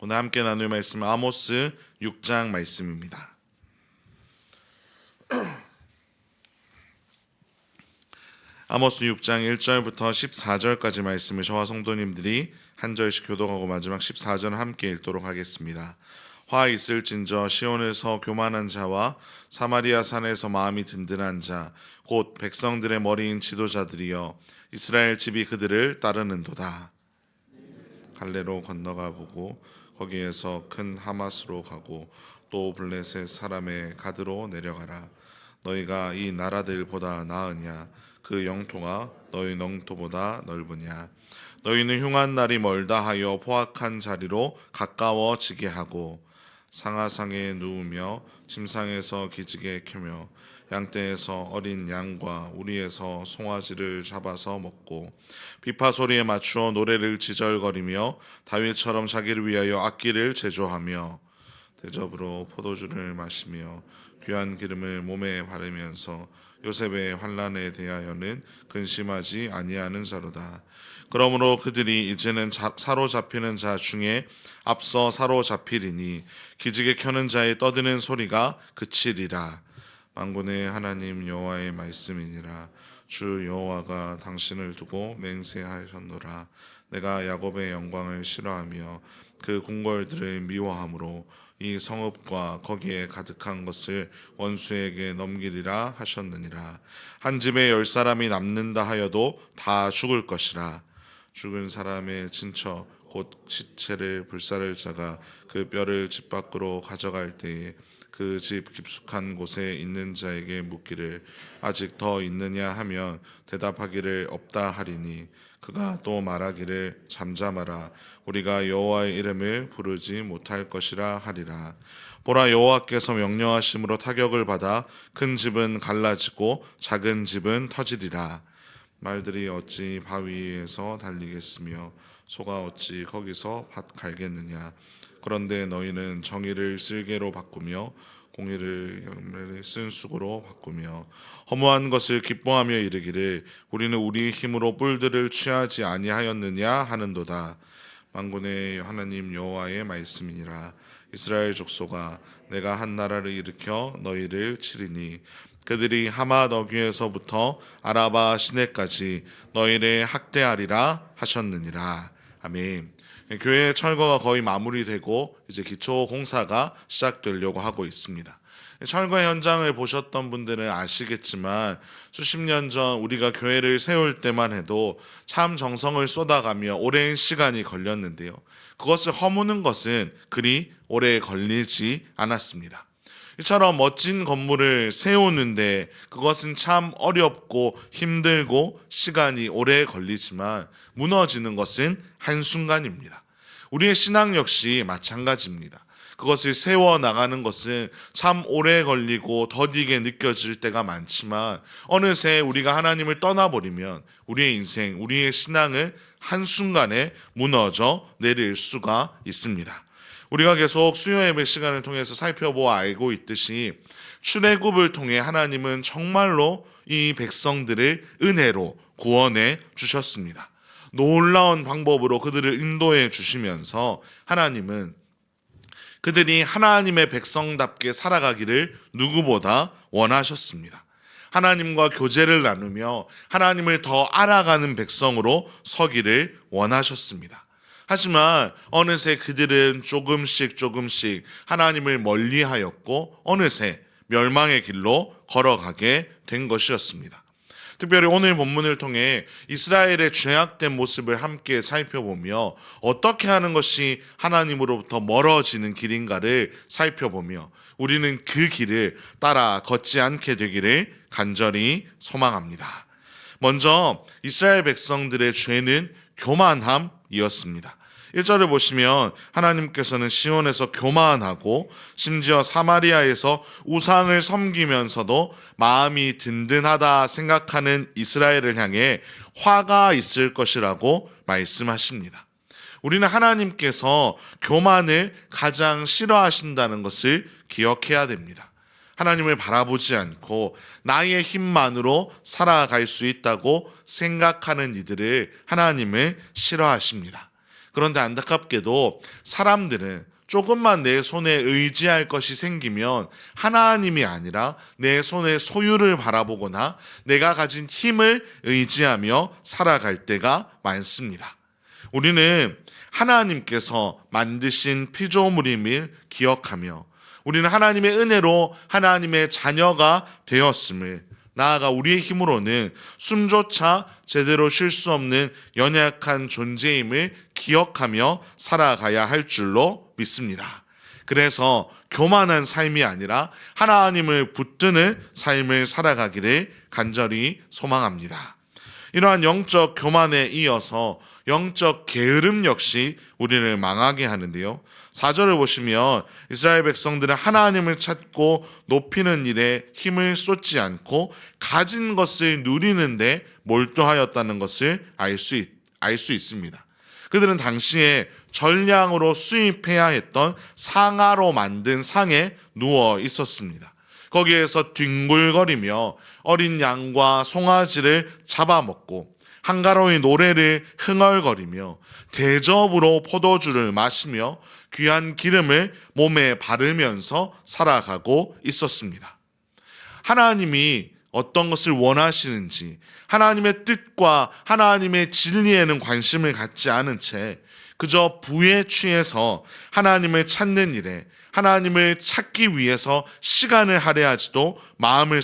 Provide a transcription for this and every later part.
오늘 함께 나눌 말씀은 아모스 6장 말씀입니다. 아모스 6장 1절부터 14절까지 말씀을 저와 성도님들이 한 절씩 교독하고 마지막 14절 함께 읽도록 하겠습니다. 화 있을진저 시온에서 교만한 자와 사마리아 산에서 마음이 든든한 자 곧 백성들의 머리인 지도자들이여 이스라엘 집이 그들을 따르는도다. 갈레로 건너가 보고 거기에서 큰 하마스로 가고 또 블레셋 사람의 가드로 내려가라. 너희가 이 나라들보다 나으냐? 그 영토가 너희 영토보다 넓으냐? 너희는 흉한 날이 멀다 하여 포악한 자리로 가까워지게 하고 상하상에 누우며 침상에서 기지개 켜며 양떼에서 어린 양과 우리에서 송아지를 잡아서 먹고 비파 소리에 맞추어 노래를 지절거리며 다윗처럼 자기를 위하여 악기를 제조하며 대접으로 포도주를 마시며 귀한 기름을 몸에 바르면서 요셉의 환난에 대하여는 근심하지 아니하는 자로다. 그러므로 그들이 이제는 사로잡히는 자 중에 앞서 사로잡히리니 기지개 켜는 자의 떠드는 소리가 그치리라. 만군의 하나님 여호와의 말씀이니라. 주 여호와가 당신을 두고 맹세하셨노라. 내가 야곱의 영광을 싫어하며 그 궁궐들을 미워함으로 이 성읍과 거기에 가득한 것을 원수에게 넘기리라 하셨느니라. 한 집에 10사람이 남는다 하여도 다 죽을 것이라. 죽은 사람의 친처 곧 시체를 불사를 자가 그 뼈를 집 밖으로 가져갈 때에 그 집 깊숙한 곳에 있는 자에게 묻기를 아직 더 있느냐 하면 대답하기를 없다 하리니 그가 또 말하기를 잠잠하라. 우리가 여호와의 이름을 부르지 못할 것이라 하리라. 보라, 여호와께서 명령하심으로 타격을 받아 큰 집은 갈라지고 작은 집은 터지리라. 말들이 어찌 바위에서 달리겠으며 소가 어찌 거기서 밭 갈겠느냐. 그런데 너희는 정의를 쓸개로 바꾸며 공의를 쓴 수고로 바꾸며 허무한 것을 기뻐하며 이르기를 우리는 우리 힘으로 뿔들을 취하지 아니하였느냐 하는도다. 만군의 하나님 여호와의 말씀이니라. 이스라엘 족속아, 내가 한 나라를 일으켜 너희를 치리니 그들이 하맛 어귀에서부터 아라바 시내까지 너희를 학대하리라 하셨느니라. 아멘. 교회 철거가 거의 마무리되고 이제 기초 공사가 시작되려고 하고 있습니다. 철거 현장을 보셨던 분들은 아시겠지만 수십 년 전 우리가 교회를 세울 때만 해도 참 정성을 쏟아가며 오랜 시간이 걸렸는데요. 그것을 허무는 것은 그리 오래 걸리지 않았습니다. 이처럼 멋진 건물을 세우는데 그것은 참 어렵고 힘들고 시간이 오래 걸리지만 무너지는 것은 한순간입니다. 우리의 신앙 역시 마찬가지입니다. 그것을 세워나가는 것은 참 오래 걸리고 더디게 느껴질 때가 많지만 어느새 우리가 하나님을 떠나버리면 우리의 인생, 우리의 신앙은 한순간에 무너져 내릴 수가 있습니다. 우리가 계속 수요 예배 시간을 통해서 살펴보아 알고 있듯이 출애굽을 통해 하나님은 정말로 이 백성들을 은혜로 구원해 주셨습니다. 놀라운 방법으로 그들을 인도해 주시면서 하나님은 그들이 하나님의 백성답게 살아가기를 누구보다 원하셨습니다. 하나님과 교제를 나누며 하나님을 더 알아가는 백성으로 서기를 원하셨습니다. 하지만 어느새 그들은 조금씩 하나님을 멀리하였고 어느새 멸망의 길로 걸어가게 된 것이었습니다. 특별히 오늘 본문을 통해 이스라엘의 죄악된 모습을 함께 살펴보며 어떻게 하는 것이 하나님으로부터 멀어지는 길인가를 살펴보며 우리는 그 길을 따라 걷지 않게 되기를 간절히 소망합니다. 먼저 이스라엘 백성들의 죄는 교만함이었습니다. 1절을 보시면 하나님께서는 시온에서 교만하고 심지어 사마리아에서 우상을 섬기면서도 마음이 든든하다 생각하는 이스라엘을 향해 화가 있을 것이라고 말씀하십니다. 우리는 하나님께서 교만을 가장 싫어하신다는 것을 기억해야 됩니다. 하나님을 바라보지 않고 나의 힘만으로 살아갈 수 있다고 생각하는 이들을 하나님은 싫어하십니다. 그런데 안타깝게도 사람들은 조금만 내 손에 의지할 것이 생기면 하나님이 아니라 내 손의 소유를 바라보거나 내가 가진 힘을 의지하며 살아갈 때가 많습니다. 우리는 하나님께서 만드신 피조물임을 기억하며 우리는 하나님의 은혜로 하나님의 자녀가 되었음을, 나아가 우리의 힘으로는 숨조차 제대로 쉴 수 없는 연약한 존재임을 기억하며 살아가야 할 줄로 믿습니다. 그래서 교만한 삶이 아니라 하나님을 붙드는 삶을 살아가기를 간절히 소망합니다. 이러한 영적 교만에 이어서 영적 게으름 역시 우리를 망하게 하는데요. 4절을 보시면 이스라엘 백성들은 하나님을 찾고 높이는 일에 힘을 쏟지 않고 가진 것을 누리는데 몰두하였다는 것을 알 수 있습니다. 그들은 당시에 전량으로 수입해야 했던 상아로 만든 상에 누워 있었습니다. 거기에서 뒹굴거리며 어린 양과 송아지를 잡아먹고 한가로이 노래를 흥얼거리며 대접으로 포도주를 마시며 귀한 기름을 몸에 바르면서 살아가고 있었습니다. 하나님이 어떤 것을 원하시는지, 하나님의 뜻과 하나님의 진리에는 관심을 갖지 않은 채 그저 부에 취해서 하나님을 찾는 일에, 하나님을 찾기 위해서 시간을 할애하지도 마음을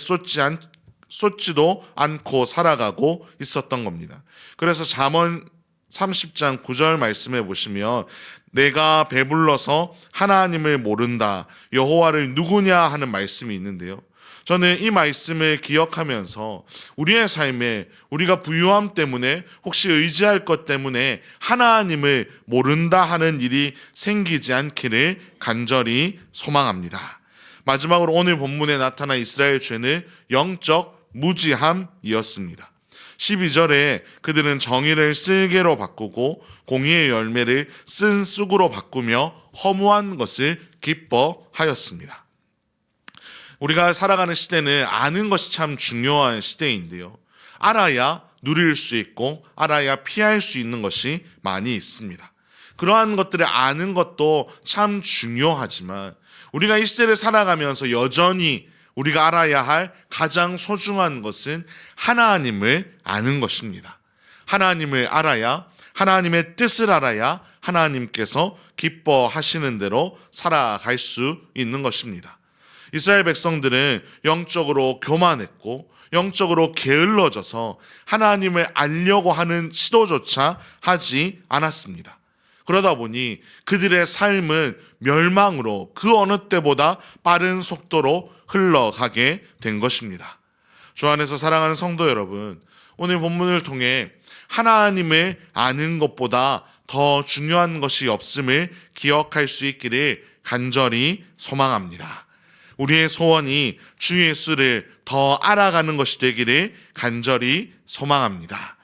쏟지도 않고 살아가고 있었던 겁니다. 그래서 잠언 30장 9절 말씀해 보시면 내가 배불러서 하나님을 모른다, 여호와를 누구냐 하는 말씀이 있는데요. 저는 이 말씀을 기억하면서 우리의 삶에 우리가 부유함 때문에 혹시 의지할 것 때문에 하나님을 모른다 하는 일이 생기지 않기를 간절히 소망합니다. 마지막으로 오늘 본문에 나타난 이스라엘 죄는 영적 무지함이었습니다. 12절에 그들은 정의를 쓸개로 바꾸고 공의의 열매를 쓴 쑥으로 바꾸며 허무한 것을 기뻐하였습니다. 우리가 살아가는 시대는 아는 것이 참 중요한 시대인데요. 알아야 누릴 수 있고 알아야 피할 수 있는 것이 많이 있습니다. 그러한 것들을 아는 것도 참 중요하지만 우리가 이 시대를 살아가면서 여전히 우리가 알아야 할 가장 소중한 것은 하나님을 아는 것입니다. 하나님을 알아야, 하나님의 뜻을 알아야 하나님께서 기뻐하시는 대로 살아갈 수 있는 것입니다. 이스라엘 백성들은 영적으로 교만했고 영적으로 게을러져서 하나님을 알려고 하는 시도조차 하지 않았습니다. 그러다 보니 그들의 삶은 멸망으로 그 어느 때보다 빠른 속도로 흘러가게 된 것입니다. 주 안에서 사랑하는 성도 여러분, 오늘 본문을 통해 하나님을 아는 것보다 더 중요한 것이 없음을 기억할 수 있기를 간절히 소망합니다. 우리의 소원이 주 예수를 더 알아가는 것이 되기를 간절히 소망합니다.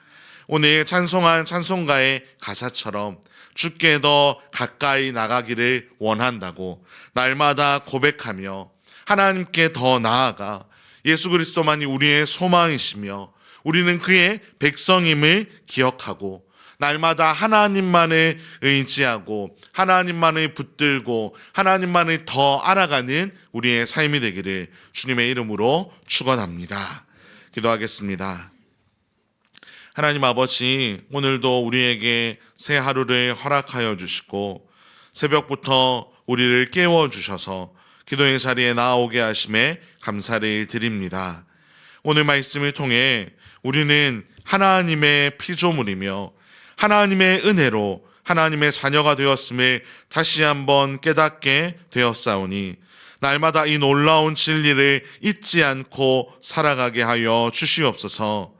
오늘 찬송한 찬송가의 가사처럼 주께 더 가까이 나가기를 원한다고 날마다 고백하며 하나님께 더 나아가 예수 그리스도만이 우리의 소망이시며 우리는 그의 백성임을 기억하고 날마다 하나님만을 의지하고 하나님만을 붙들고 하나님만을 더 알아가는 우리의 삶이 되기를 주님의 이름으로 축원합니다. 기도하겠습니다. 하나님 아버지, 오늘도 우리에게 새 하루를 허락하여 주시고 새벽부터 우리를 깨워주셔서 기도의 자리에 나오게 하심에 감사를 드립니다. 오늘 말씀을 통해 우리는 하나님의 피조물이며 하나님의 은혜로 하나님의 자녀가 되었음을 다시 한번 깨닫게 되었사오니 날마다 이 놀라운 진리를 잊지 않고 살아가게 하여 주시옵소서.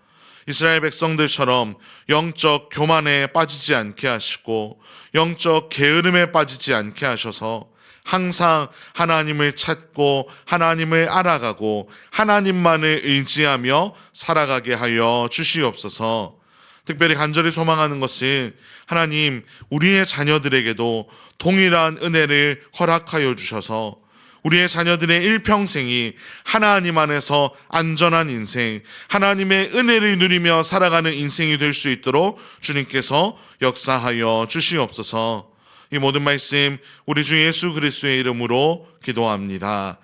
이스라엘 백성들처럼 영적 교만에 빠지지 않게 하시고 영적 게으름에 빠지지 않게 하셔서 항상 하나님을 찾고 하나님을 알아가고 하나님만을 의지하며 살아가게 하여 주시옵소서. 특별히 간절히 소망하는 것은 하나님, 우리의 자녀들에게도 동일한 은혜를 허락하여 주셔서 우리의 자녀들의 일평생이 하나님 안에서 안전한 인생, 하나님의 은혜를 누리며 살아가는 인생이 될 수 있도록 주님께서 역사하여 주시옵소서. 이 모든 말씀 우리 주 예수 그리스도의 이름으로 기도합니다.